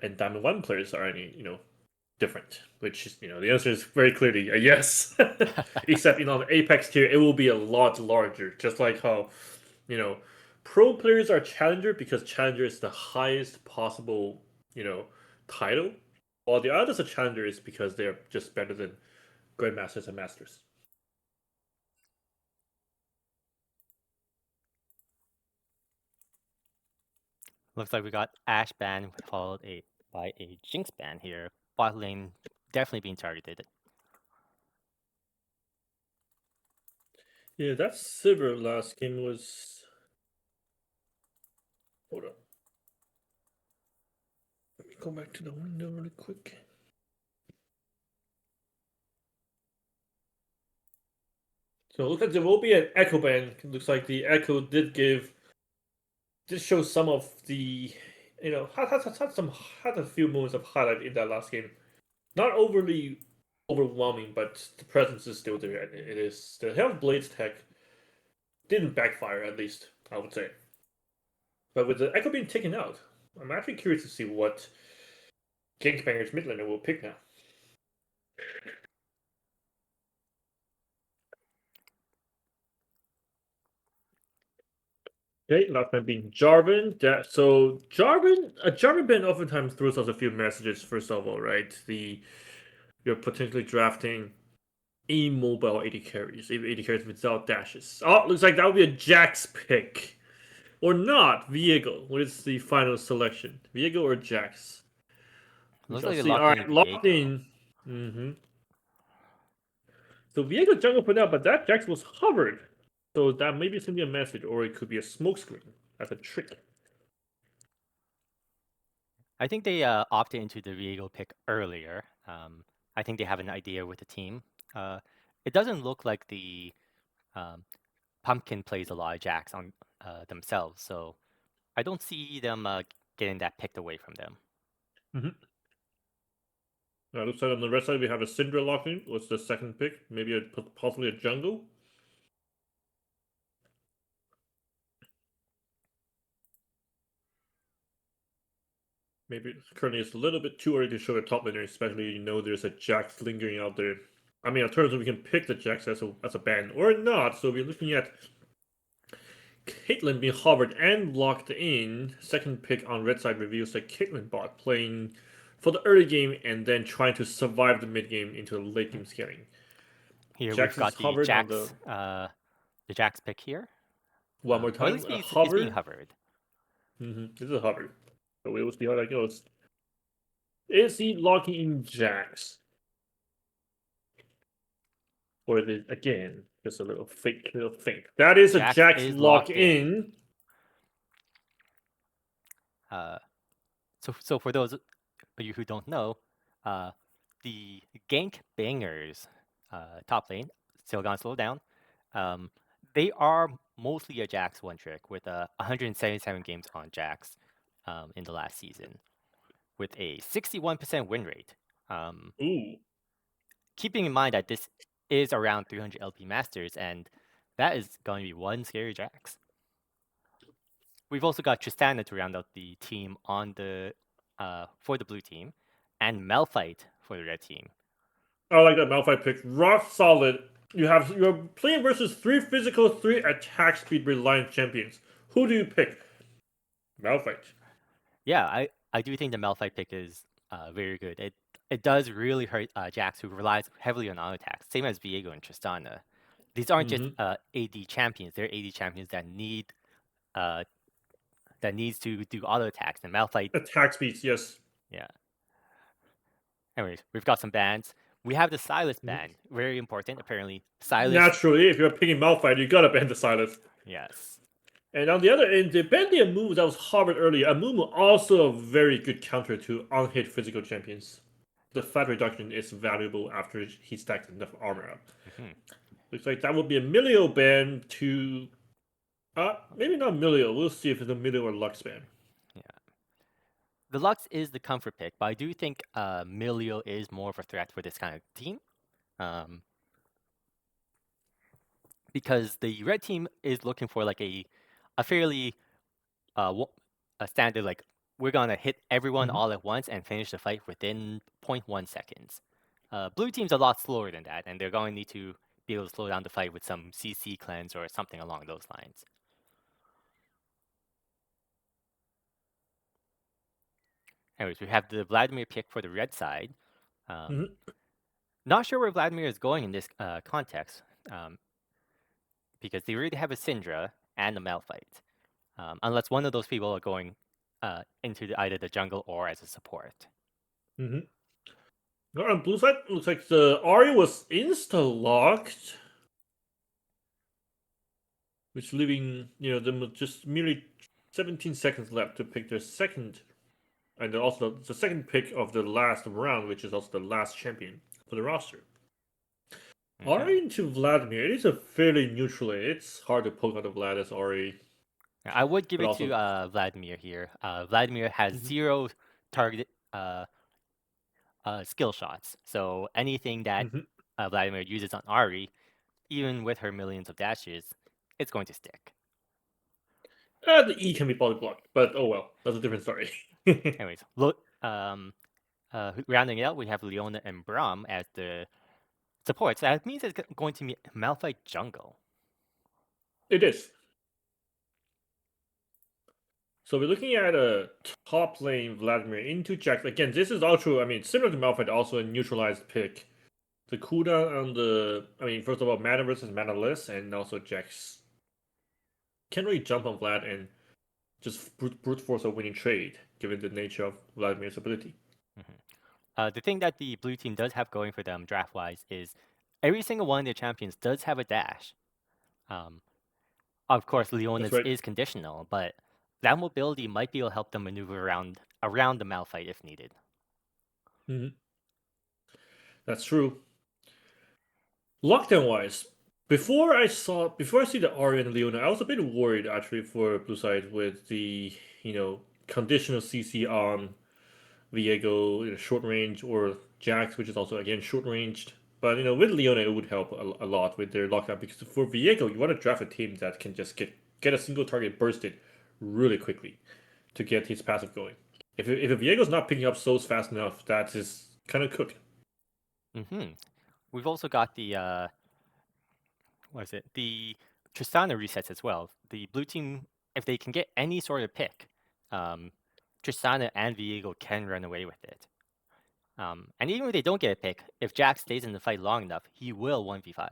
and Diamond 1 players are any, different? Which is, the answer is very clearly a yes. Except, on the Apex tier, it will be a lot larger. Just like how, you know, pro players are Challenger because Challenger is the highest possible, title. While the others are Challengers because they're just better than Grandmasters and Masters. Looks like we got Ashe ban followed by a Jinx ban here. Bot lane definitely being targeted. Yeah, that Sivir last game was. Hold on. Let me go back to the window really quick. So it looks like there will be an Echo ban. It looks like the Echo did show some of the, had a few moments of highlight in that last game. Not overly overwhelming, but the presence is still there. And it is the Health Blades tech didn't backfire, at least I would say. But with the Echo being taken out, I'm actually curious to see what Gankbanger's midlaner will pick now. Okay, last man being Jarvan. So Jarvan ban oftentimes throws us a few messages. First of all, right? You're potentially drafting immobile AD carries, even AD carries without dashes. Oh, looks like that would be a Jax pick. Or not, Viego. What is the final selection? Viego or Jax? We Looks shall like they see. locked in Alright, locked Viego. in. Mm-hmm. So Viego jungle for now, but that Jax was hovered. So that maybe it's gonna be a message, or it could be a smokescreen. That's a trick. I think they opted into the Viego pick earlier. I think they have an idea with the team. It doesn't look like the um, Pumpkin plays a lot of Jax on themselves, so I don't see them getting that picked away from them. Mm-hmm. Looks like on the red side we have a Syndra locked in. What's the second pick? Maybe possibly a jungle. Maybe currently it's a little bit too early to show the top laner, especially there's a Jax lingering out there. I mean, alternatively, we can pick the Jax as a ban or not. So we're looking at Caitlyn being hovered and locked in. Second pick on red side reveals that Caitlyn bot playing for the early game and then trying to survive the mid game into the late game scaling. Here we've Jax is got hovered on the the Jax pick here, one more or at time least it's being hover. hovered. This is a hover. So we will see how that goes. Is he locking in Jax? Or is it again just a little fake little thing? That is a Jax Jax is lock locked in. in. So for those of you who don't know, the Gank Bangers top lane, still gonna slow down. They are mostly a Jax one trick with 177 games on Jax in the last season, with a 61% win rate. Ooh. Keeping in mind that this is around 300 LP Masters, and that is going to be one scary Jax. We've also got Tristana to round out the team on the for the blue team, and Malphite for the red team. I like that Malphite pick. Rock solid. You're playing versus 3 physical, 3 attack speed reliant champions. Who do you pick? Malphite. Yeah, I do think the Malphite pick is very good. It does really hurt Jax, who relies heavily on auto attacks, same as Viego and Tristana. These aren't just AD champions; they're AD champions uh, that needs to do auto attacks. And Malphite, Attack speeds, yes. yeah. Anyways, we've got some bans. We have the Silas ban, very important. Apparently, Silas. Naturally, if you're picking Malphite, you gotta ban the Silas. Yes. And on the other end, the Bendy Amumu that was Harvard earlier, Amumu also a very good counter to on-hit physical champions. The fat reduction is valuable after he stacks enough armor up. Mm-hmm. Looks like that would be a Milio ban to maybe not Milio. We'll see if it's a Milio or Lux ban. Yeah. The Lux is the comfort pick, but I do think Milio is more of a threat for this kind of team. Because the red team is looking for like a fairly a standard like we're gonna hit everyone Hmm. all at once and finish the fight within 0.1 seconds. Blue team's a lot slower than that, and they're going to need to be able to slow down the fight with some CC cleanse or something along those lines. Anyways, we have the Vladimir pick for the red side. Um, Hmm. Not sure where Vladimir is going in this context, um, because they already have a Syndra and a Malphite, unless one of those people are going into either the jungle or as a support. Hmm. On blue side, looks like the Ari was insta-locked, which leaving them with just merely 17 seconds left to pick their second, and also the second pick of the last round, which is also the last champion for the roster. Mm-hmm. Ari into Vladimir, it is a fairly neutral. It's hard to poke out of Vlad as Ari, I would give but it to also. Vladimir here. Vladimir has Hmm. zero target skill shots, so anything that Hmm. Vladimir uses on Ari, even with her millions of dashes, it's going to stick. The E can be polyblocked, but oh well, that's a different story. It Anyways, look, rounding it out, we have Leona and Braum as the supports. That means it's going to be Malphite jungle. is. So we're looking at a top lane Vladimir into Jax. Again, this is also, I mean, similar to Malphite, also a neutralized pick. The cooldown on the, I mean, first of all, mana versus manaless, and also Jax can't really jump on Vlad and just brute force a winning trade, given the nature of Vladimir's ability. Mhm. The thing that the blue team does have going for them draft wise is every single one of their champions does have a dash. Um, of course, That's Leona's right. is conditional, but that mobility might be able to help them maneuver around the Malphite if needed. Hmm. That's true. Lockdown wise, before I see the Arya and Leona, I was a bit worried actually for Blue Side with the conditional CC on Viego short range or Jax, which is also again short ranged. But with Leona, it would help a lot with their lockdown because for Viego, you want to draft a team that can just get a single target bursted really quickly to get his passive going. If Viego's not picking up souls fast enough, that is kind of cooked. Hmm. We've also got the what is it? The Tristana resets as well. The blue team, if they can get any sort of pick, um, Tristana and Viego can run away with it. And even if they don't get a pick, if Jack stays in the fight long enough, he will 1v5.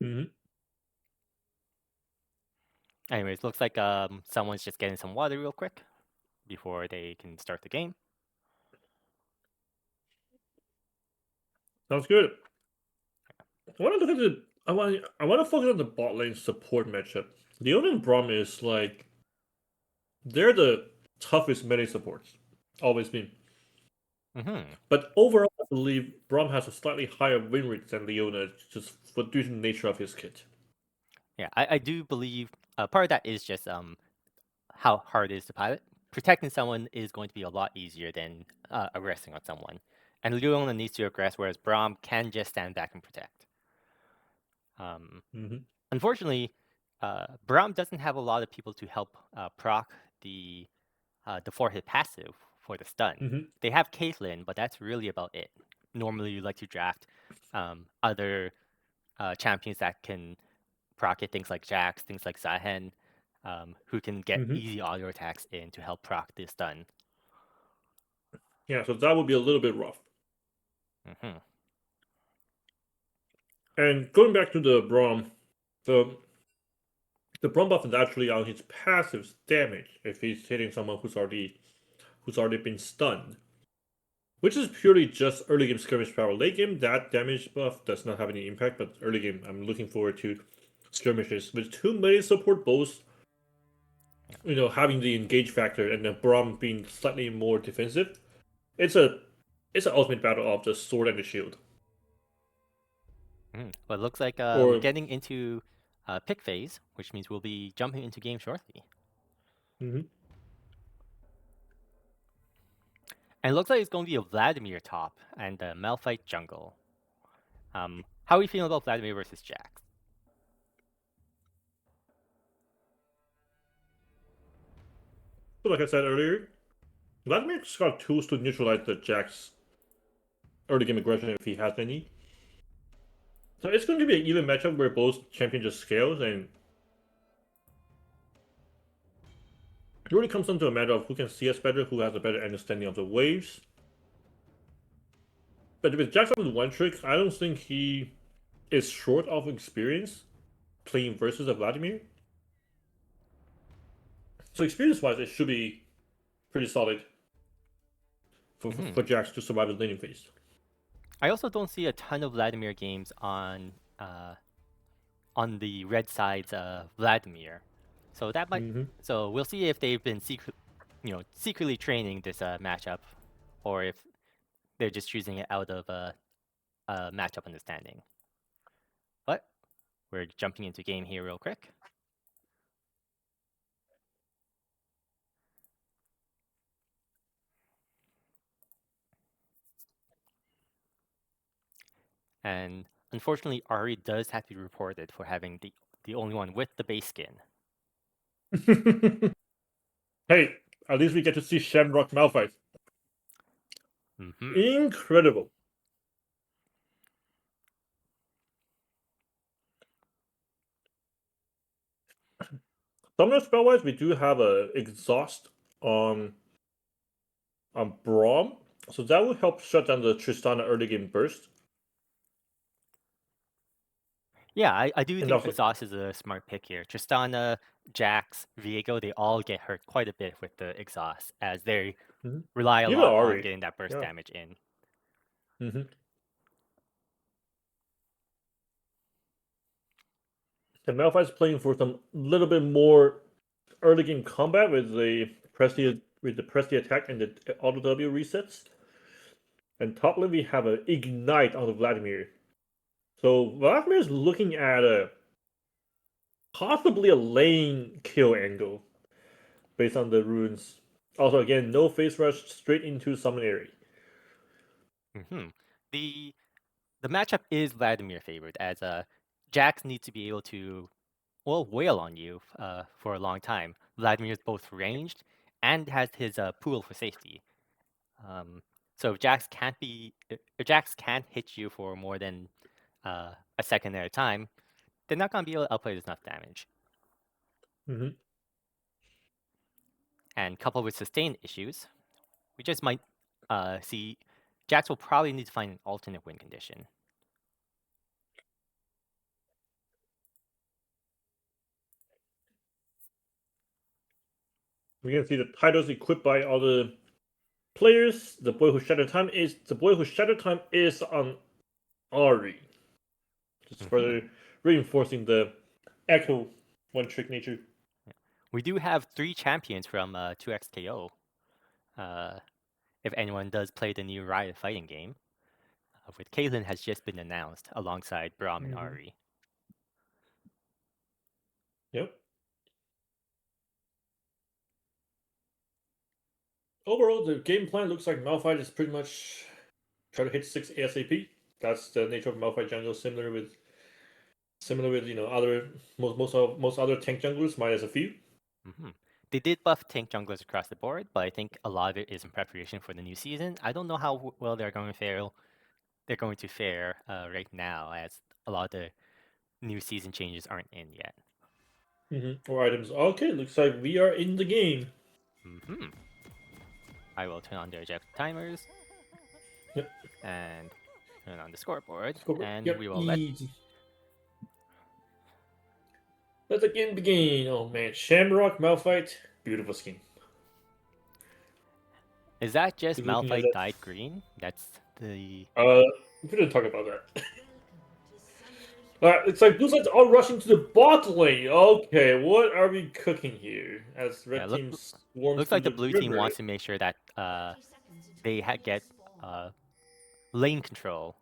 Hmm. Anyways, looks like someone's just getting some water real quick before they can start the game. Sounds good. I want to look at the. I want to focus on the bot lane support matchup. Leona and Braum is like they're the toughest melee supports, always been. Hmm. But overall, I believe Braum has a slightly higher win rate than Leona, just for due to the nature of his kit. Yeah, I do believe part of that is just how hard it is to pilot. Protecting someone is going to be a lot easier than aggressing on someone. And Leona needs to aggress, whereas Braum can just stand back and protect. Um, Hmm. Unfortunately, Braum doesn't have a lot of people to help proc the 4-hit passive for the stun. Hmm. They have Caitlyn, but that's really about it. Normally, you like to draft other champions that can proc it, things like Jax, things like Zahen, who can get Hmm. easy auto attacks in to help proc the stun. Yeah, so that would be a little bit rough. Hmm. And going back to the Braum, the the Braum buff is actually on his passive damage if he's hitting someone who's already been stunned. Which is purely just early game skirmish power. Late game, that damage buff does not have any impact, but early game, I'm looking forward to skirmishes with two melee support both, having the engage factor and the Braum being slightly more defensive. It's a it's an ultimate battle of the sword and the shield. But it looks like we're Or getting into pick phase, which means we'll be jumping into game shortly. mhm. And it looks like it's going to be a Vladimir top and a Malphite jungle. How are we feeling about Vladimir versus Jax? like I said earlier, Vladimir's got tools to neutralize the Jack's early game aggression if he has any. So it's going to be an even matchup where both champions just scales, and it really comes down to a matter of who can see us better, who has a better understanding of the waves. But with Jack's with one trick, I don't think he is short of experience playing versus a Vladimir. So experience-wise, it should be pretty solid for Jax to survive the laning phase. I also don't see a ton of Vladimir games on the red side's Vladimir, so that might. So we'll see if they've been secretly training this matchup, or if they're just choosing it out of matchup understanding. But we're jumping into game here real quick. And unfortunately, Ari does have to be reported for having the only one with the base skin. Hey, at least we get to see Shamrock Malphite. Incredible. Dominant spell-wise, we do have a exhaust on Braum, so that will help shut down the Tristana early game burst. Yeah, I do think exhaust is a smart pick here. Tristana, Jax, Viego, they all get hurt quite a bit with the exhaust, as they rely a lot on getting that burst damage in. And Malphite's playing for some little bit more early game combat with the press the attack and the auto W resets. And top lane we have an ignite on the Vladimir. So Vladimir is looking at possibly a lane kill angle based on the runes. Also, again, no face rush, straight into summon area. The matchup is Vladimir favored, as Jax needs to be able to wail on you for a long time. Vladimir is both ranged and has his pool for safety. So if Jax can't hit you for more than a second at a time, they're not going to be able to outplay enough damage. And coupled with sustained issues, we just might see Jax will probably need to find an alternate win condition. We can see the titles equipped by all the players. The boy who shattered time is on Ari. Just further reinforcing the Echo one-trick nature. We do have 3 champions from 2XKO. If anyone does play the new Riot fighting game, with Caitlyn has just been announced alongside Braum and Ari. Yep. Overall, the game plan looks like Malphite is pretty much try to hit 6 ASAP. That's the nature of Malphite jungle, similar with other most other tank junglers, minus a few. They did buff tank junglers across the board, but I think a lot of it is in preparation for the new season. I don't know how well they're going to fare. They're going to fare right now, as a lot of the new season changes aren't in yet. Or items. Okay, looks like we are in the game. I will turn on the eject timers. Yep. And turn on the scoreboard. And yep. we will let the game begin. Oh man, Shamrock Malphite, beautiful skin. Is that just Malphite dyed green? That's the. We didn't talk about that. It's like blue side's all rushing to the bot lane. Okay, what are we cooking here? As red team swarms. Looks like the blue team wants to make sure that they get lane control.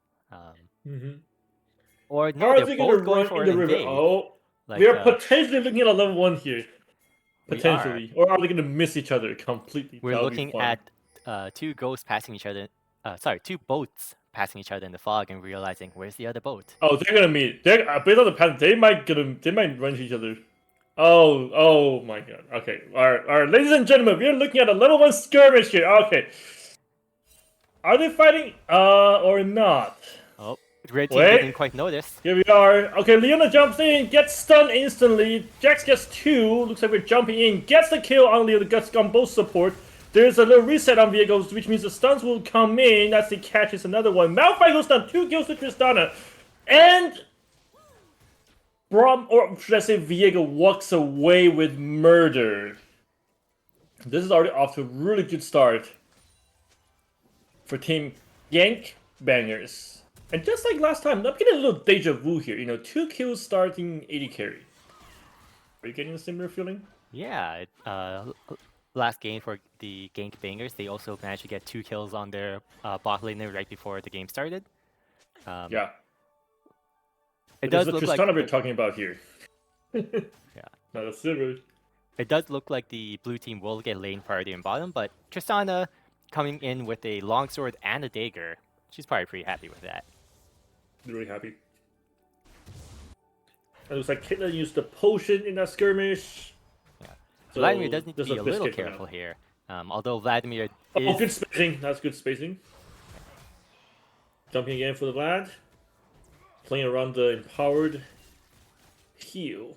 Or no, they're both going for an invade. Oh, we are potentially looking at a level 1 here. Potentially, or are they going to miss each other completely? We're looking at 2 ghosts passing each other. 2 boats passing each other in the fog and realizing where's the other boat. Oh, they're gonna meet. Based on the pattern, they might run into each other. Oh my god. Okay, alright, ladies and gentlemen, we're looking at a level 1 skirmish here. Okay. Are they fighting? Or not? Oh, the red team Wait. didn't quite notice. Here we are. Okay, Leona jumps in, gets stunned instantly. Jax gets 2. Looks like we're jumping in. Gets the kill on Leona, gets on both support. There's a little reset on vehicles, which means the stuns will come in. That's the catch. Is another one. Malphite goes down. 2 kills to Tristana. And Brom, or should I say Viego, walks away with murder. This is already off to a really good start for Team Gank Bangers. And just like last time, I'm getting a little deja vu here. 2 kills starting 80 carry. Are you getting a similar feeling? Yeah, last game for the Gank Bangers, they also managed to get 2 kills on their bot laner right before the game started. Yeah. It does the look Tristana like we're talking about here. yeah. Not a silver. It does look like the blue team will get lane priority in bottom, but Tristana coming in with a longsword and a dagger, she's probably pretty happy with that. Really happy. It looks like Caitlyn used the potion in that skirmish. Yeah. So Vladimir does need to there's be a little biscuit careful here. Although Vladimir is... Oh, good spacing. That's good spacing. Jumping again for the Vlad. Playing around the empowered heal.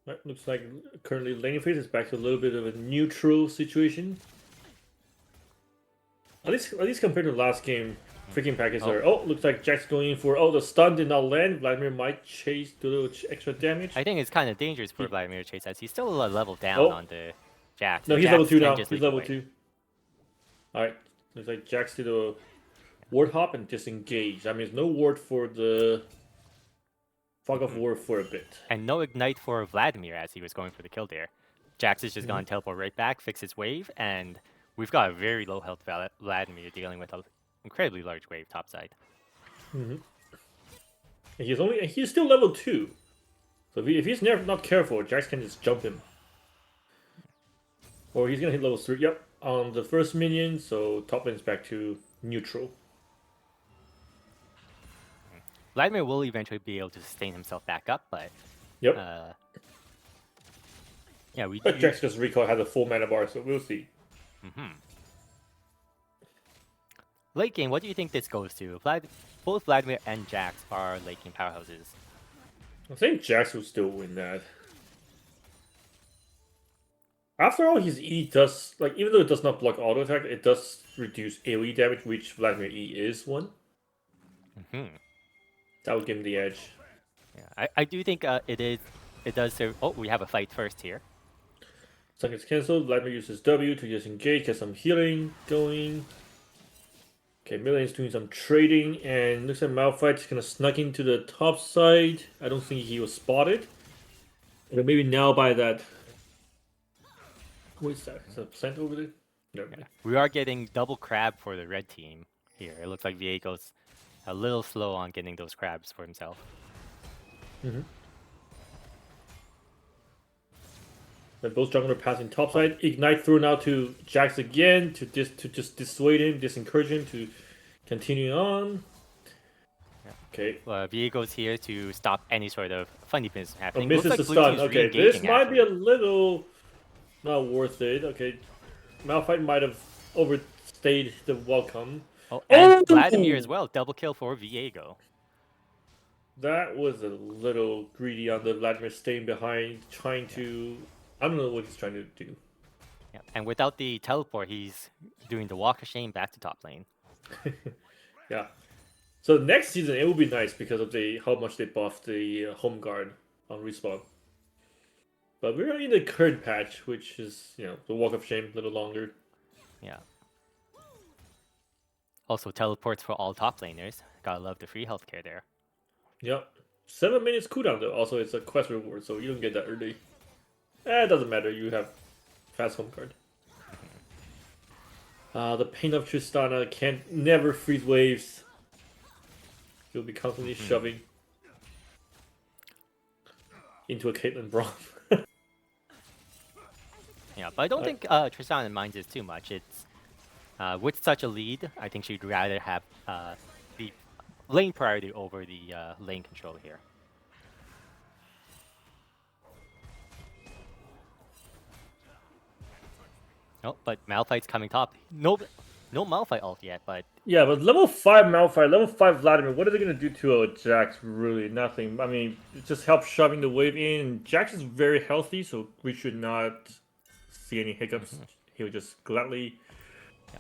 That looks like currently laning phase is back to a little bit of a neutral situation. At least compared to the last game, freaking packets are. Oh, looks like Jack's going in for. Oh, the stun did not land. Vladimir might chase, do a little extra damage. I think it's kind of dangerous for Vladimir to chase as he's still a level down on the Jax. No, he's Jax level 2 can now. just He's lead level away. 2. Alright. Looks like Jax did a ward hop and disengage. That means no ward for the Fog of War for a bit. And no ignite for Vladimir as he was going for the kill there. Jax is just gonna teleport right back, fix his wave, and we've got a very low health Vladimir dealing with an incredibly large wave topside. And he's still level 2. So if he's not careful, Jax can just jump him. Or he's gonna hit level 3. Yep, on the first minion, so top lane's back to neutral. Vladimir will eventually be able to sustain himself back up, but Yep. yeah, But Jax just recall has a full mana bar, so we'll see. Late game, what do you think this goes to? Both Vladimir and Jax are late game powerhouses. I think Jax will still win that. After all, his E does, like, even though it does not block auto attack, it does reduce AoE damage, which Vladimir E is one. That would give him the edge. Yeah, I do think it does serve. Oh, we have a fight first here. Sun gets cancelled. Vladimir uses W to just engage, get some healing going. Okay, Million's doing some trading, and looks like Malphite's kind of snuck into the top side. I don't think he was spotted. But maybe now by that. What is that? Is that a plant over there? No. Yeah. We are getting double crab for the red team here. It looks like Viego's a little slow on getting those crabs for himself. Then both jungler passing topside. Ignite thrown out to Jax again to just dissuade him, disencourage him to continue on. Yeah. Okay. Viego's here to stop any sort of funny business Oh, happening. misses Looks the like Blue stun. team's Okay, this re-engaging, might be a actually. little not worth it. Okay, Malphite might have overstayed the welcome. Oh, and Oh! Vladimir as well. Double kill for Viego. That was a little greedy on the Vladimir staying behind, trying to. I don't know what he's trying to do. Yeah. And without the teleport, he's doing the walk of shame back to top lane. Yeah. So next season it will be nice because of how much they buffed the home guard on respawn. But we're in the current patch, which is the walk of shame a little longer. Yeah. Also teleports for all top laners. Gotta love the free healthcare there. Yep. 7 minutes cooldown though. Also, it's a quest reward, so you don't get that early. It doesn't matter. You have fast home guard. The pain of Tristana can't never freeze waves. He'll be constantly shoving into a Caitlyn Braum. Yeah, but I don't think Tristana minds this too much. It's with such a lead, I think she'd rather have the lane priority over the lane control here. Oh, but Malphite's coming top. No Malphite ult yet, but Yeah, but level 5 Malphite, level 5 Vladimir, what are they going to do to a Jax? Really, nothing. I mean, it just helps shoving the wave in. Jax is very healthy, so we should not see any hiccups. He'll just gladly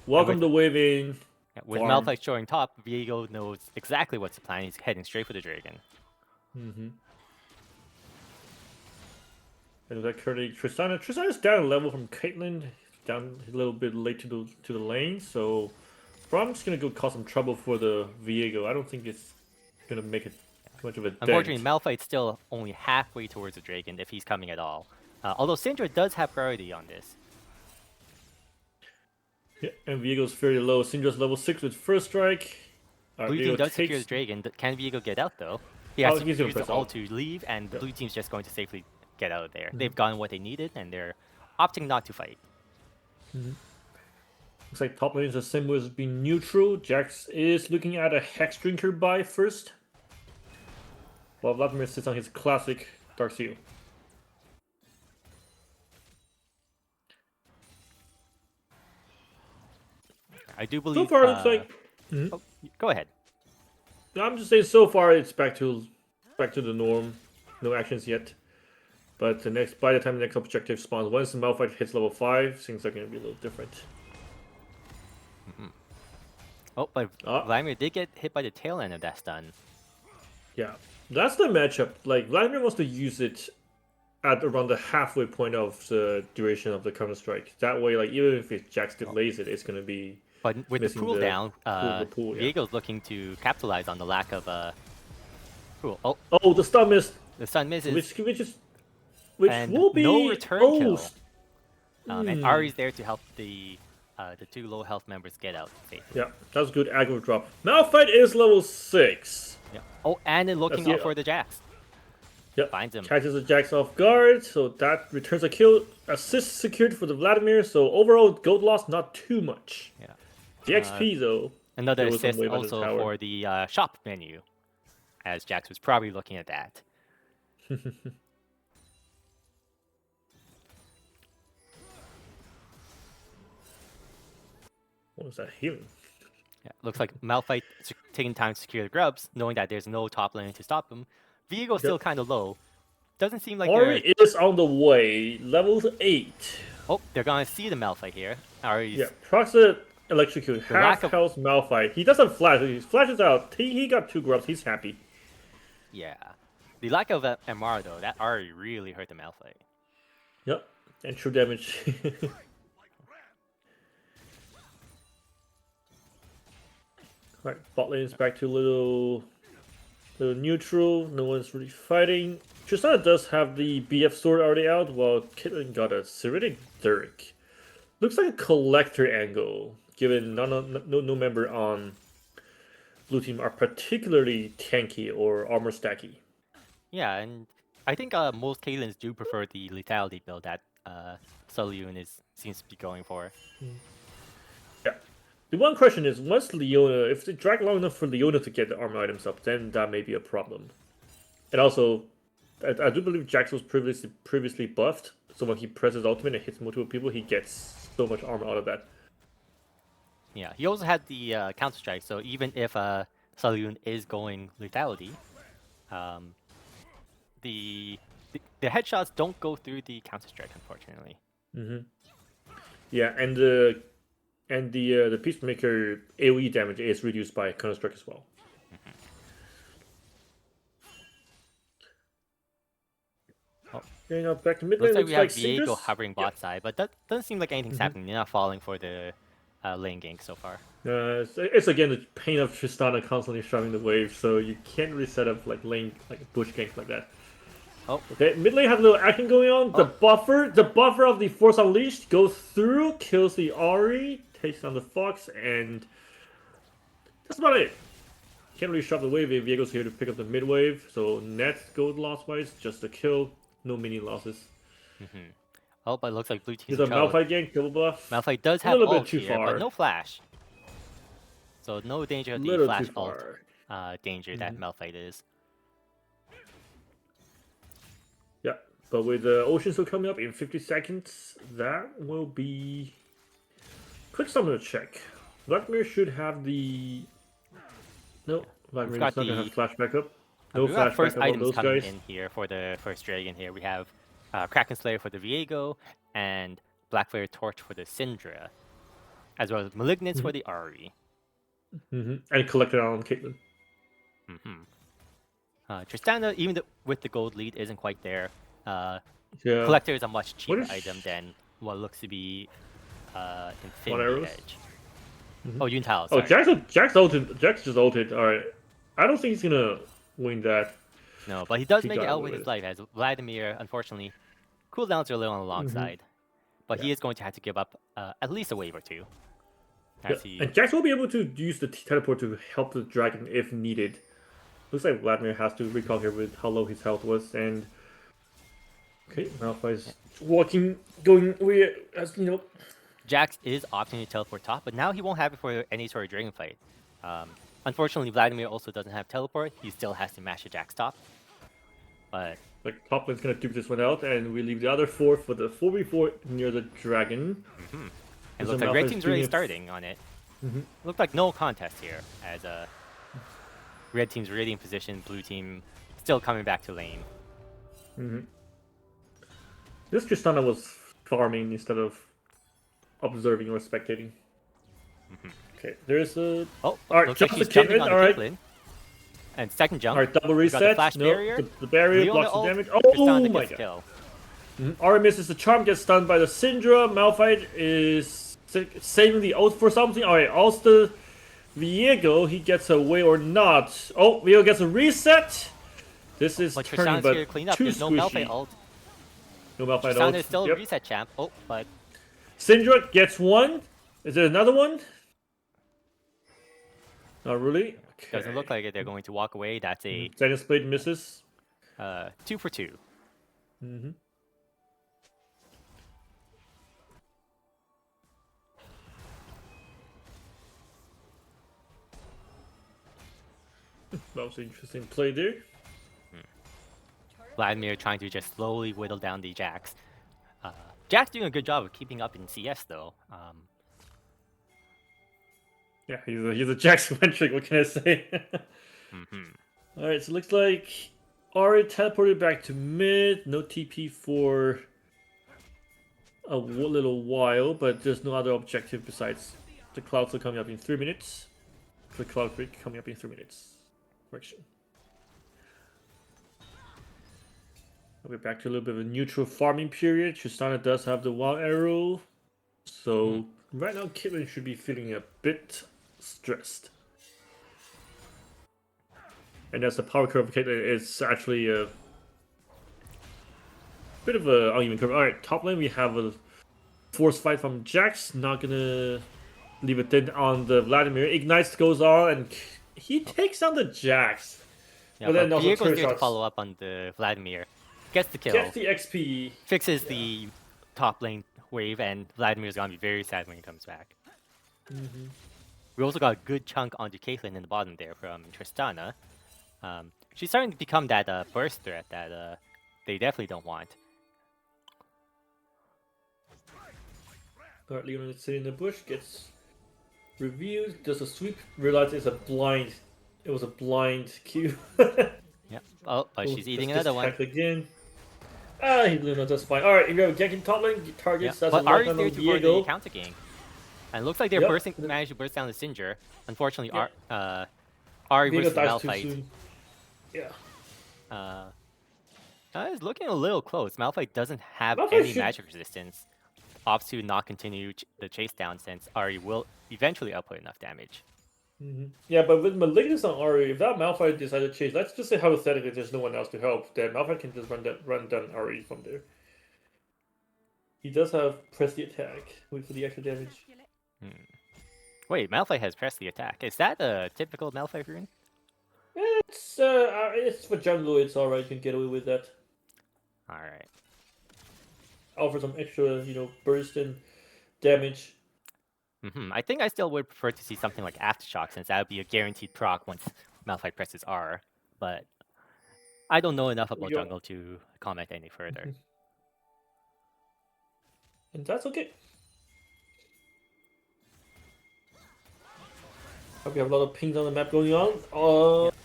welcome the wave in. with farm. Malphite showing top, Viego knows exactly what's the plan. He's heading straight for the Dragon. And that currently Tristana. Tristana's down a level from Caitlyn. Down a little bit late to the lane, so I'm just gonna go cause some trouble for the Viego. I don't think it's gonna make it much of a dent. Unfortunately, Malphite's still only halfway towards the Dragon if he's coming at all. Although Syndra does have priority on this. Yeah, and Viego's fairly low. Syndra's level 6 with first strike. Blue team does secure the Dragon. Can Viego get out though? He has to use the ult to leave, and the blue team's just going to safely get out of there. They've gotten what they needed, and they're opting not to fight. Looks like top lane is the same way as being neutral. Jax is looking at a Hex Drinker buy first, while Vladimir sits on his classic Dark Seal. I do believe. So far, it looks like. Oh, go ahead. I'm just saying, so far it's back to the norm. No actions yet. But by the time the next objective spawns, once the Malphite hits level 5, things are going to be a little different. Oh, but Vladimir did get hit by the tail end of that stun. Yeah, that's the matchup. Like, Vladimir wants to use it at around the halfway point of the duration of the Counter-Strike. That way, like, even if Jax delays it, it's going to be... But with the cooldown, pool, yeah. Viego's looking to capitalize on the lack of pool. Oh, the stun miss. The stun misses. Which and will be no return kill. And Ari's there to help the two low health members get out safely. Yeah, that was good aggro drop. Malphite is level 6. Yeah. Oh, and then looking out for the Jax. Yep. Finds him. Catches the Jax off guard, so that returns a kill. Assist secured for the Vladimir, so overall gold loss not too much. Yeah. The XP though. Another assist also for the shop menu, as Jax was probably looking at that. What was that healing? Yeah, looks like Malphite taking time to secure the grubs, knowing that there's no top lane to stop him. Viego's still kind of low. Doesn't seem like Ari is on the way. Level 8. Oh, they're gonna see the Malphite here. Ari's... Yeah, Proxy Electrocute. Half health Malphite. He doesn't flash. He flashes out. He got 2 grubs. He's happy. Yeah. The lack of MR though, that Ari really hurt the Malphite. Yep. And true damage. Alright, bot lane is back to a little neutral. No one's really fighting. Tristana does have the BF sword already out, while Caitlyn got a Cyritic Dirk. Looks like a collector angle, given no member on blue team are particularly tanky or armor stacky. Yeah, and I think most Caitlyn's do prefer the lethality build that Sulyun seems to be going for. Yeah. The one question is, once Leona, if they drag long enough for Leona to get the armor items up, then that may be a problem. And also, I do believe Jax was previously buffed, so when he presses ultimate and hits multiple people, he gets so much armor out of that. Yeah, he also had the counter strike, so even if Sulyun is going lethality, the headshots don't go through the counter strike, unfortunately. Yeah, and the Peacemaker AoE damage is reduced by counter strike as well. Okay, now back to mid lane. Looks like we have Viego hovering bot side, but that doesn't seem like anything's happening. They're not falling for the lane gank so far. It's again the pain of Tristana constantly shoving the wave, so you can't really set up like lane bush ganks like that. Oh, okay. Mid lane has a little action going on. The buffer of the Force Unleashed goes through, kills the Ahri, takes down the Fox, and that's about it. Can't really shove the wave. Viego's here to pick up the mid wave, so net gold loss wise, just a kill, no mini losses. Oh, but it looks like blue team's a Malphite gank, double buff. Malphite does have a little ult bit too here, far, but no flash. So no danger of the flash ult. danger that Malphite is. Yeah, but with the Ocean Soul coming up in 50 seconds, that will be... Quick summon check. Vladimir should have the... No, Vladimir got is not going to the- have flash backup. No we got flash first backup on items those coming guys. in here for the first dragon here. We have Kraken Slayer for the Viego and Black Flare Torch for the Syndra, as well as Malignance for the Ari. And collected on Caitlyn. Tristana, even with the gold lead, isn't quite there. Yeah. Collector is a much cheaper is- item than what looks to be One Infinity arrows? Edge. Oh, Yuntao, Oh, sorry. Jax ulted. Jax just ulted. Alright. I don't think he's gonna win that. No, but he does He make it got out away with with his it. life, as Vladimir, unfortunately, cooldowns are a little on the long side. But he is going to have to give up at least a wave or two. As he... And Jax will be able to use the teleport to help the dragon if needed. Looks like Vladimir has to recall here with how low his health was, and... Okay, Malphite's walking, going weird, as you know... Jax is opting to teleport top, but now he won't have it for any sort of dragon fight. Unfortunately, Vladimir also doesn't have teleport. He still has to mash a Jax top. But Like, top lane's gonna duke this one out, and we leave the other 4 for the 4v4 near the dragon. it So looks like red Malphite's team's doing really it- starting on it. Looked like no contest here, as red team's really in position, blue team still coming back to lane. This Tristana was farming instead of observing or spectating. Okay, there's a... Oh, Alright, looks like jump she's to jumping Caitlyn, on alright. Caitlyn. And second jump. Alright, double got the reset. flash No, barrier. the barrier Leona blocks the ult, damage. Tristana Oh my gets god. kill. Ari misses the charm, gets stunned by the Syndra. Malphite is saving the ult for something. Alright, also Viego, he gets away or not. Oh, Viego gets a reset. This is But turning, Tristana's but here to clean up. too There's no squishy. Malphite ult. No Malphite Tristana ult. is still Yep. reset champ. Oh, but Syndra gets one. Is there another one? Not really. Okay. doesn't look like it. They're going to walk away. That's a Zenith Blade misses. 2 for 2. That was an interesting play there. Vladimir trying to just slowly whittle down the Jax. Jax doing a good job of keeping up in CS though. Yeah, he's a Jackson trick. What can I say? All right, so it looks like Ari teleported back to mid. No TP for a little while, but there's no other objective besides the Cloud Flow coming up in 3 minutes. The Cloud Creek coming up in 3 minutes. Correction. We're back to a little bit of a neutral farming period. Tristana does have the wild arrow, so right now Caitlyn should be feeling a bit stressed. And as the power curve of Caitlyn is actually a bit of a uneven curve. Alright, top lane we have a force fight from Jax. Not gonna leave it then on the Vladimir. Ignites goes on and he takes down the Jax. Yeah, But but then also Viego's clear here to shots. follow up on the Vladimir. Gets the kill. Gets the XP. Fixes the top lane wave, and Vladimir's gonna be very sad when he comes back. We also got a good chunk onto Caitlyn in the bottom there from Tristana. She's starting to become that burst threat that they definitely don't want. Alright, Leon is sitting in the bush, gets reviewed, does a sweep, realizes it's a blind. It was a blind Q. Yep. Oh, but she's eating Let's another one. just check again. Ah, Luna does fine. Alright, you have a Gank in top lane, targets, Yeah. that's But a Ari's knockdown there on to for the Diego. counter gank. And it looks like they're Yep. managed to burst down the Singer. Unfortunately, Yep. Ari Diego versus dies too Malphite. soon. Yeah. It's looking a little close. Malphite doesn't have Malphite any should- magic resistance. Opts to not continue the chase down since Ari will eventually output enough damage. Yeah, but with Malignance on Ari, if that Malphite decided to chase, let's just say hypothetically there's no one else to help, then Malphite can just run down Ari from there. He does have press the attack, wait for the extra damage. Wait, Malphite has pressed the attack. Is that a typical Malphite rune? It's for jungle, it's alright, you can get away with that. Alright. Offer some extra, burst and damage. I think I still would prefer to see something like Aftershock since that would be a guaranteed proc once Malphite presses are, but I don't know enough about Yeah. jungle to comment any further. And that's okay. We have a lot of pings on the map going on.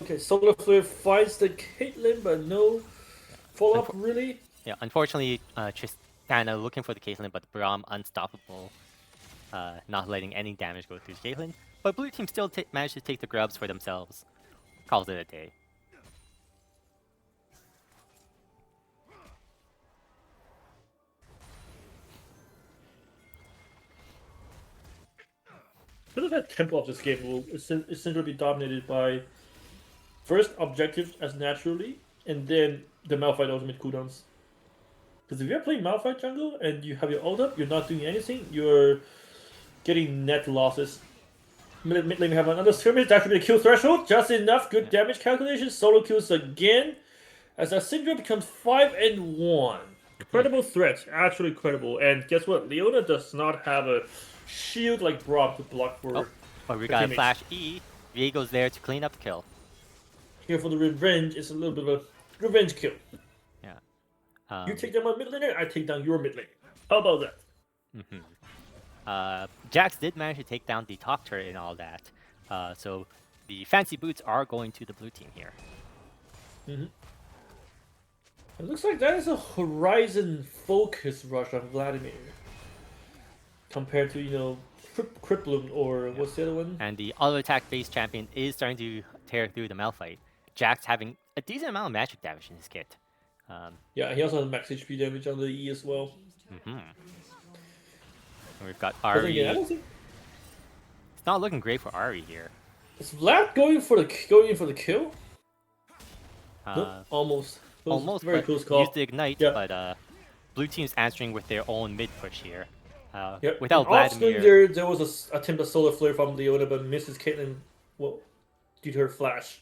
Okay, Solar Flare finds the Caitlyn, but no follow-up really. Yeah, unfortunately, Tristana looking for the Caitlyn, but Braum unstoppable, not letting any damage go through Caitlyn. But blue team still managed to take the grubs for themselves. Calls it a day. I feel like that tempo of this game will essentially be dominated by first objectives as naturally, and then the Malphite ultimate cooldowns. Because if you're playing Malphite jungle and you have your ult up, you're not doing anything, you're getting net losses. Mid lane we have another skirmish, that should be a kill threshold, just enough, good damage calculation, solo kills again, as our Syndra becomes 5-1. Credible threat, actually credible, and guess what, Leona does not have a shield like Braum to block for but we got a flash E, Viego's there to clean up the kill. Here for the revenge, it's a little bit of a revenge kill. Yeah. You take down my mid laner, I take down your mid laner. How about that? Jax did manage to take down the top turret and all that. So the fancy boots are going to the blue team here. It looks like that is a Horizon focus rush on Vladimir. Compared to, you know, Cripploom or what's the other one? And the auto attack based champion is starting to tear through the Malphite. Jax having a decent amount of magic damage in his kit. Yeah, he also has max HP damage on the E as well. And we've got Ari. Again, I don't think it's not looking great for Ari here. is Vlad going in for the kill? Nope, almost. Almost, very but close call. used the ignite, Yeah. but blue team's answering with their own mid push here. Yep. Without Vladimir, there was a attempt at solar flare from Leona, but misses Caitlyn, well, due to her flash.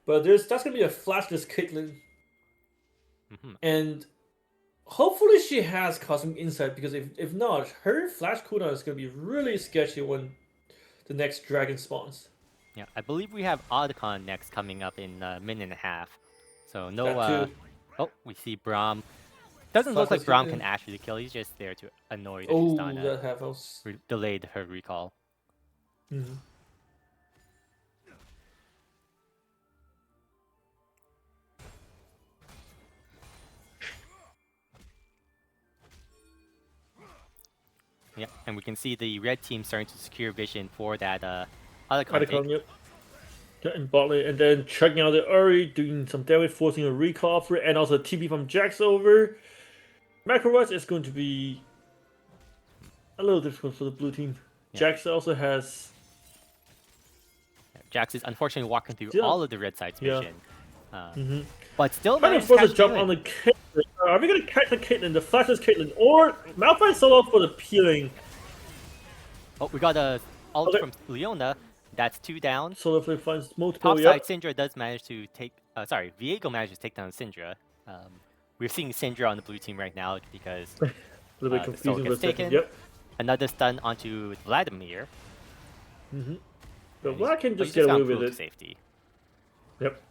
But that's gonna be a flashless Caitlyn, and hopefully she has cosmic insight, because if not, her flash cooldown is gonna be really sketchy when the next dragon spawns. Yeah, I believe we have Oddcon next coming up in a minute and a half. So no. That too. Oh, we see Braum. Doesn't look like Braum can actually kill. He's just there to annoy the Tristana. That happens. Delayed her recall. Yeah, and we can see the red team starting to secure vision for that Oddcon. Yep. And bot lane, and then checking out the Uri, doing some damage, forcing a recall for it, and also a TP from Jax over. Macro Rush is going to be a little difficult for the blue team. Yeah. Jax also has. Jax is unfortunately walking through all of the red side's mission. But still trying to force a jump on the Caitlyn. Are we going to catch the Caitlyn, the flashless Caitlyn, or Malphite solo for the peeling? Oh, we got a ult from Leona. That's 2 down. Solar Flare finds multiple. Topside, Syndra does manage to take. Viego manages to take down Syndra. We're seeing Syndra on the blue team right now because a little bit confusing gets taken. Yep. Another stun onto Vladimir. But Vlad can just get away with it. Safety. Yep.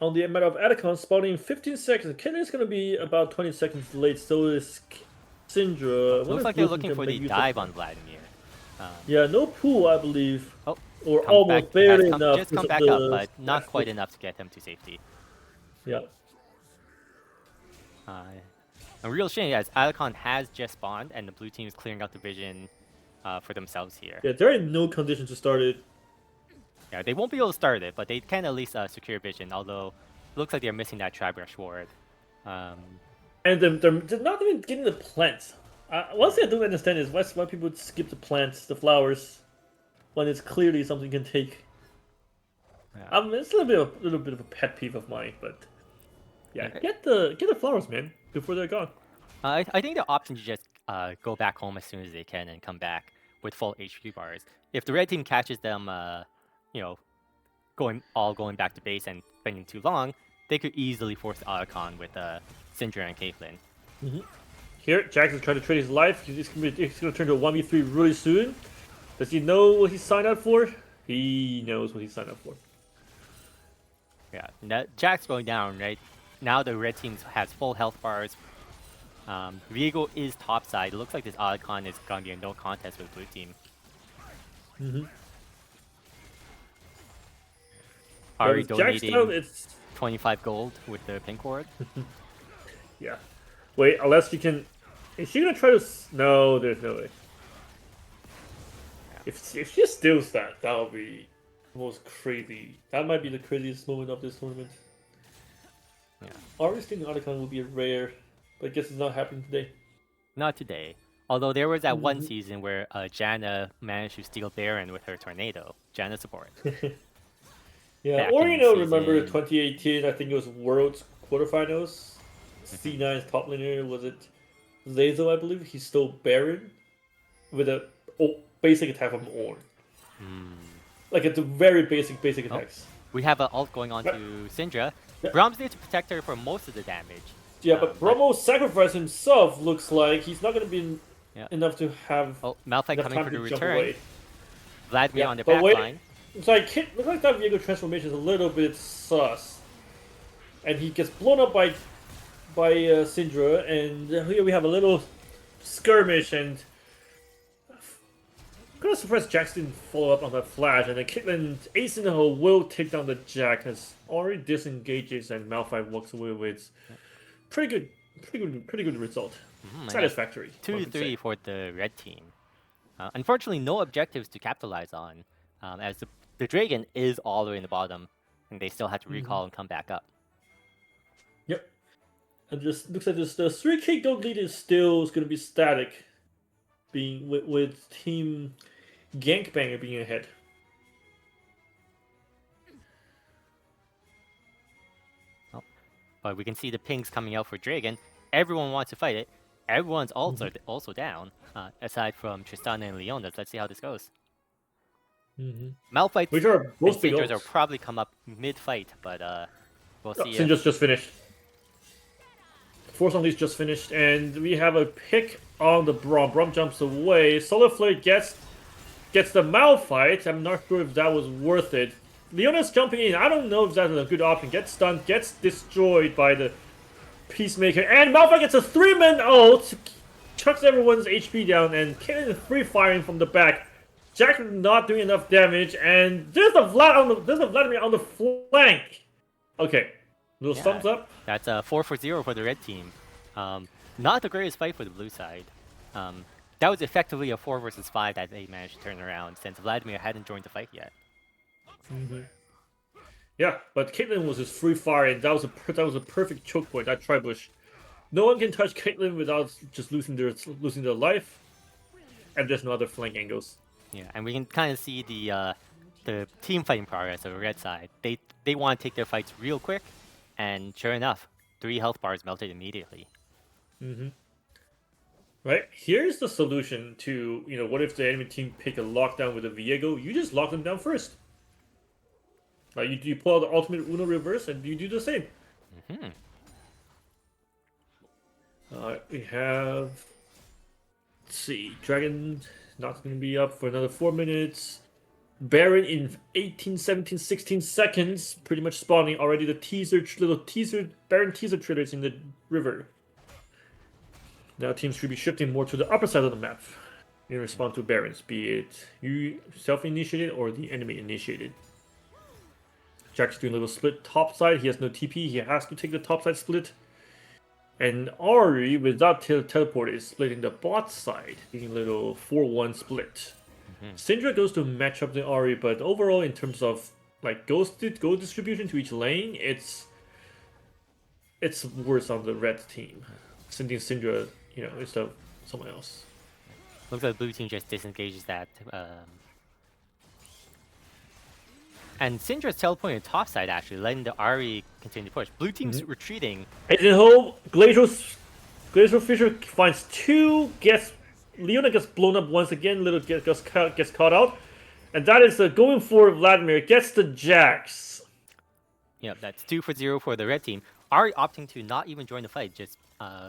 On the matter of Atacon spawning 15 seconds, Caitlyn's going to be about 20 seconds late. So is Syndra. Looks like they're looking for the dive on Vladimir. Yeah, no pool, I believe. Oh, or almost barely enough. Just come back up, but not quite enough to get him to safety. Yeah. A real shame as Alcon has just spawned and the blue team is clearing out the vision for themselves here. Yeah, they're in no condition to start it. Yeah, they won't be able to start it, but they can at least secure vision, although it looks like they're missing that Tri-Brush Ward. And they're not even getting the plants. One thing I don't understand is why people would skip the plants, the flowers, when it's clearly something you can take. Yeah. It's a little bit of a pet peeve of mine, but yeah, get the flowers, man, before they're gone. I think the option is just go back home as soon as they can and come back with full HP bars. If the red team catches them, going back to base and spending too long, they could easily force the Oddcon with Syndra and Caitlyn. Here, Jax is trying to trade his life. He's going to turn to a 1v3 really soon. Does he know what he signed up for? He knows what he signed up for. Yeah, that Jack's going down, right? Now the red team has full health bars. Viego is topside. It looks like this Oddcon is going to be a no contest with blue team. Ari donating It's 25 gold with the pink ward. yeah. Wait, unless you can. Is she gonna try to? No, there's no way. If she steals that, that would be the most crazy. That might be the craziest moment of this tournament. Yeah. Ari stealing Otacon would be rare, but I guess it's not happening today. Not today. Although there was that one season where Janna managed to steal Baron with her tornado. Janna support. Yeah, Back or in remember season- 2018? I think it was Worlds quarterfinals. C9's top laner was it Zazo, I believe. He stole Baron with a basic attack from Ornn. Like it's a very basic attacks. We have an ult going on to Syndra. Brahm's there to protect her for most of the damage. Yeah, but Bromo sacrifice himself looks like he's not going to be Yeah. enough to have Oh, Malphite enough coming time for to the jump return. away. Vladimir Yeah, on the but back wait. line. It's like looks like that Viego transformation is a little bit sus, and he gets blown up by Syndra, and here we have a little skirmish, and I'm kind of surprised Jax didn't follow up on that flash, and then Caitlyn ace in the hole will take down the Jack as already disengages, and Malphite walks away with pretty good result. Satisfactory. 2-3 for the red team. Unfortunately, no objectives to capitalize on, as the Dragon is all the way in the bottom, and they still have to recall and come back up. Yep. And just looks like this the 3K gold lead is still going to be static, being with team Gankbanger being ahead. Oh. But we can see the pings coming out for Dragon. Everyone wants to fight it. Everyone's ults are also down, aside from Tristana and Leona's. Let's see how this goes. Malphite Which are and both big Syndra's ults. will probably come up mid-fight, but we'll see. Syndra's just finished. Force on these just finished, and we have a pick on the Braum. Braum jumps away. Solar Flare gets the Malphite. I'm not sure if that was worth it. Leona's jumping in. I don't know if that's a good option. Gets stunned, gets destroyed by the Peacemaker, and Malphite gets a 3-man ult, chucks everyone's HP down, and Caitlyn free firing from the back. Jack not doing enough damage, and there's a Vladimir on the flank. Okay, little thumbs up. That's a 4-0 for the red team. Not the greatest fight for the blue side. That was effectively a 4 versus 5 that they managed to turn around since Vladimir hadn't joined the fight yet. Yeah, but Caitlyn was just free firing. That was a perfect choke point. That Tribush. No one can touch Caitlyn without just losing their life. And there's no other flank angles. Yeah, and we can kind of see the team fighting progress of the red side. They want to take their fights real quick, and sure enough, 3 health bars melted immediately. Right? Here's the solution to, what if the enemy team pick a lockdown with a Viego? You just lock them down first. You pull out the ultimate Uno reverse and you do the same. We have... Let's see. Dragon not going to be up for another 4 minutes. Baron in 18, 17, 16 seconds. Pretty much spawning already. The Baron teaser trailers in the river. Now teams should be shifting more to the upper side of the map in response to Barons, be it you self-initiated or the enemy initiated. Jack's doing a little split top side. He has no TP. He has to take the top side split. And Ari, without teleport, is splitting the bot side, getting a little 4-1 split. Syndra goes to match up the Ari, but overall, in terms of gold distribution to each lane, it's worse on the red team. Sending Syndra, instead of someone else. Looks like the blue team just disengages that. And Syndra's teleporting to top side, actually, letting the Ari continue to push. Blue team's retreating. And then home, Glacial Fisher finds 2, Leona gets blown up once again, gets caught out. And that is going for Vladimir, gets the Jax. Yep, that's 2-0 for the red team. Ari opting to not even join the fight, just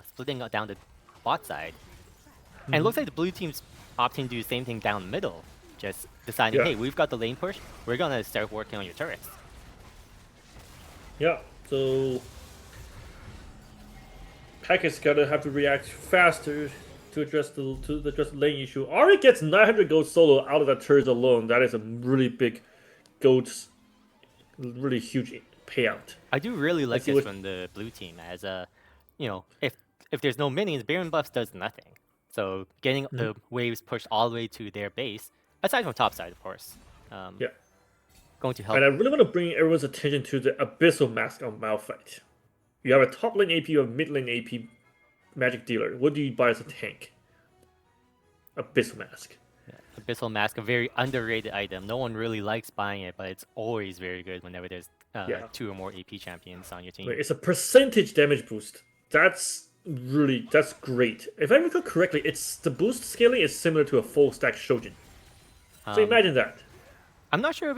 splitting down the bot side. And it looks like the blue team's opting to do the same thing down the middle. just deciding, Yeah. hey, we've got the lane push, we're gonna start working on your turrets. Yeah. So Pack is gonna have to react faster to address the lane issue. Ari gets 900 gold solo out of that turret alone. That is a really big gold, really huge payout. I do really like Let's see this what. from the blue team as if there's no minions, Baron buffs does nothing. So getting the waves pushed all the way to their base, aside from top side, of course, Yeah. going to help. And I really want to bring everyone's attention to the Abyssal Mask on Malphite. You have a top lane AP or mid lane AP magic dealer. What do you buy as a tank? Abyssal Mask. Abyssal Mask, a very underrated item. No one really likes buying it, but it's always very good whenever there's Yeah. 2 or more AP champions on your team. It's a percentage damage boost. That's great. If I recall correctly, it's the boost scaling is similar to a full stack Shojin. So imagine that. I'm not sure if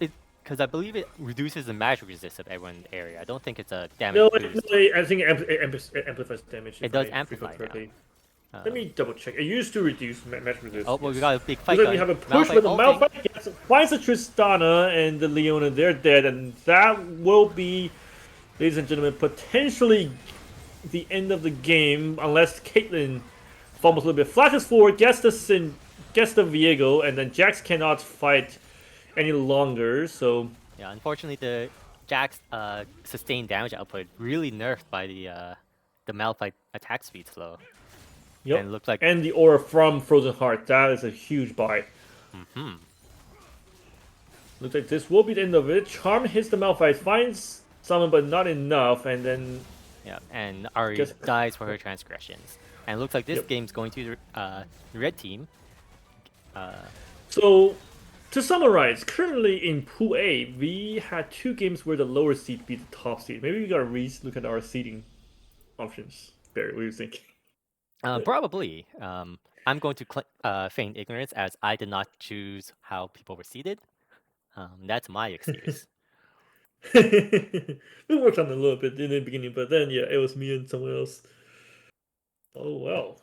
it's because I believe it reduces the magic resist of everyone's area. I don't think it's a damage boost. No, I think it amplifies damage. It does amplify now. Let me double check. It used to reduce magic resist. Oh, well, we got a big fight. We have a push with the Malphite finds the Tristana and the Leona. They're dead, and that will be, ladies and gentlemen, potentially the end of the game unless Caitlyn fumbles a little bit. Flashes forward, gets the Viego, and then Jax cannot fight any longer. So yeah, unfortunately, the Jax sustained damage output really nerfed by the Malphite attack speed slow. yep. And it looks like and the aura from Frozen Heart. That is a huge buy. Looks like this will be the end of it. Charm hits the Malphite, finds someone but not enough, and then yeah, and Ari dies for her transgressions. And it looks like this game's going to the red team. So, to summarize, currently in Pool A, we had 2 games where the lower seed beat the top seed. Maybe we gotta look at our seeding options. Barry, what do you think? Probably. I'm going to feign ignorance as I did not choose how people were seated. That's my excuse. We worked on it a little bit in the beginning, but then yeah, it was me and someone else. Oh well.